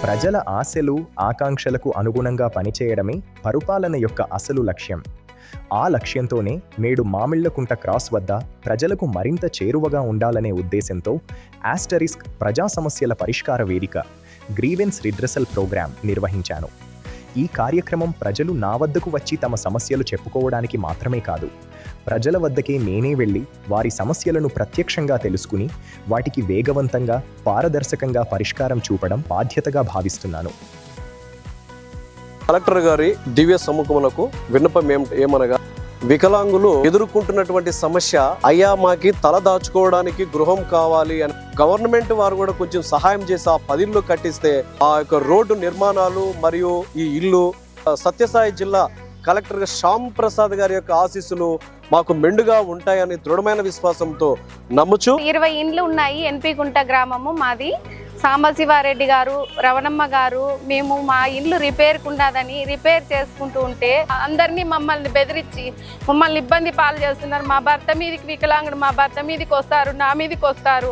ప్రజల ఆశలు, ఆకాంక్షలకు అనుగుణంగా పనిచేయడమే పరిపాలన యొక్క అసలు లక్ష్యం. ఆ లక్ష్యంతోనే నేడు మామిళ్లకుంట క్రాస్ వద్ద ప్రజలకు మరింత చేరువగా ఉండాలనే ఉద్దేశంతో ఆస్టరిస్క్ ప్రజా సమస్యల పరిష్కార వేదిక గ్రీవెన్స్ రిడ్రెసల్ ప్రోగ్రాం నిర్వహించాను. ఈ కార్యక్రమం ప్రజలు నా వద్దకు వచ్చి తమ సమస్యలు చెప్పుకోవడానికి మాత్రమే కాదు, ప్రజల వద్దకే నేనే వెళ్ళి వారి సమస్యలను ప్రత్యక్షంగా తెలుసుకుని వాటికి వేగవంతంగా, పారదర్శకంగా పరిష్కారం చూపడం బాధ్యతగా భావిస్తున్నాను. కలెక్టర్ గారి దివ్య సముఖములకు విన్నపం ఏమనగా, వికలాంగులు ఎదుర్కొంటున్నటువంటి సమస్య, అయ్యా మాకి తల దాచుకోవడానికి గృహం కావాలి అని గవర్నమెంట్ వారు కూడా కొంచెం సహాయం చేసి ఆ 10 ఇళ్ళు కట్టిస్తే ఆ యొక్క రోడ్డు నిర్మాణాలు మరియు ఈ ఇల్లు సత్యసాయి జిల్లా కలెక్టర్ శ్యామ్ ప్రసాద్ గారి యొక్క ఆశీస్సులు మాకు మెండుగా ఉంటాయని దృఢమైన విశ్వాసంతో నమ్ముచు 20 ఇండ్లు ఉన్నాయి. ఎన్పి కుంట గ్రామము మాది. సాంబశివారెడ్డి గారు, రవణమ్మ గారు, మేము మా ఇల్లు రిపేర్కుండాదని రిపేర్ చేసుకుంటూ ఉంటే అందరినీ మమ్మల్ని బెదిరించి మమ్మల్ని ఇబ్బంది పాలు చేస్తున్నారు. మా భర్త మీదకి వికలాంగుడు, మా భర్త మీదకి వస్తారు, నా మీదకి వస్తారు,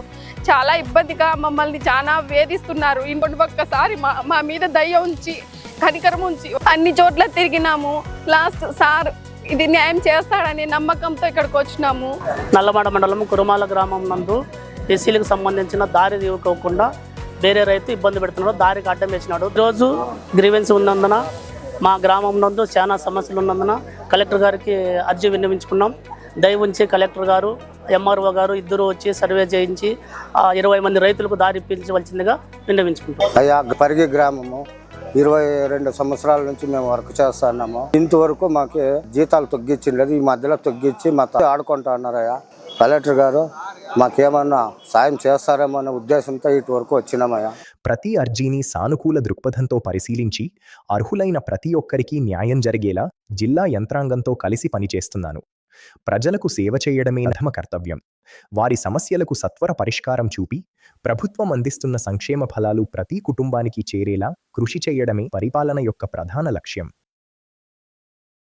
చాలా ఇబ్బందిగా మమ్మల్ని చాలా వేధిస్తున్నారు. ఇంకొంటి ఒక్కసారి మా మీద దయ ఉంచి, కనికరం ఉంచి అన్ని చోట్ల తిరిగినాము. లాస్ట్ సార్ ఇది న్యాయం చేస్తాడనే నమ్మకంతో ఇక్కడికి వచ్చినాము. నల్లమాడ మండలం కురుమాల గ్రామం నందు ఎస్సీలకు సంబంధించిన దారి ఇవ్వకుండా వేరే రైతు ఇబ్బంది పెడుతున్నాడు, దారికి అడ్డం వేసినాడు. ఈరోజు గ్రీవెన్స్ ఉన్నందున మా గ్రామం నందు చాలా సమస్యలు ఉన్నందున కలెక్టర్ గారికి అర్జీ విన్నవించుకున్నాం. దయ ఉంచి కలెక్టర్ గారు, ఎంఆర్ఓ గారు ఇద్దరు వచ్చి సర్వే చేయించి 20 మంది రైతులకు దారి ఇప్పించవలసిందిగా విన్నవించుకుంటాం. అయ్యా పరిగి గ్రామము 22 సంవత్సరాల నుంచి మేము వర్క్ చేస్తున్నాము. ఇంతవరకు మాకు జీతాలు తగ్గించలేదు. ఈ మధ్యలో తగ్గించి మా ఆడుకుంటా అన్నారయ్యా. కలెక్టర్ గారు మాకేమన్నా సాయం చేస్తారేమో అనే ఉద్దేశంతో ఇటు వరకు వచ్చినామయ్యా. ప్రతి అర్జీని సానుకూల దృక్పథంతో పరిశీలించి అర్హులైన ప్రతి ఒక్కరికి న్యాయం జరిగేలా జిల్లా యంత్రాంగంతో కలిసి పనిచేస్తున్నాను. ప్రజలకు సేవ చేయడమే ప్రథమ కర్తవ్యం. వారి సమస్యలకు సత్వర పరిష్కారం చూపి ప్రభుత్వం అందిస్తున్న సంక్షేమ ఫలాలు ప్రతి కుటుంబానికి చేరేలా కృషి చేయడమే పరిపాలన యొక్క ప్రధాన లక్ష్యం.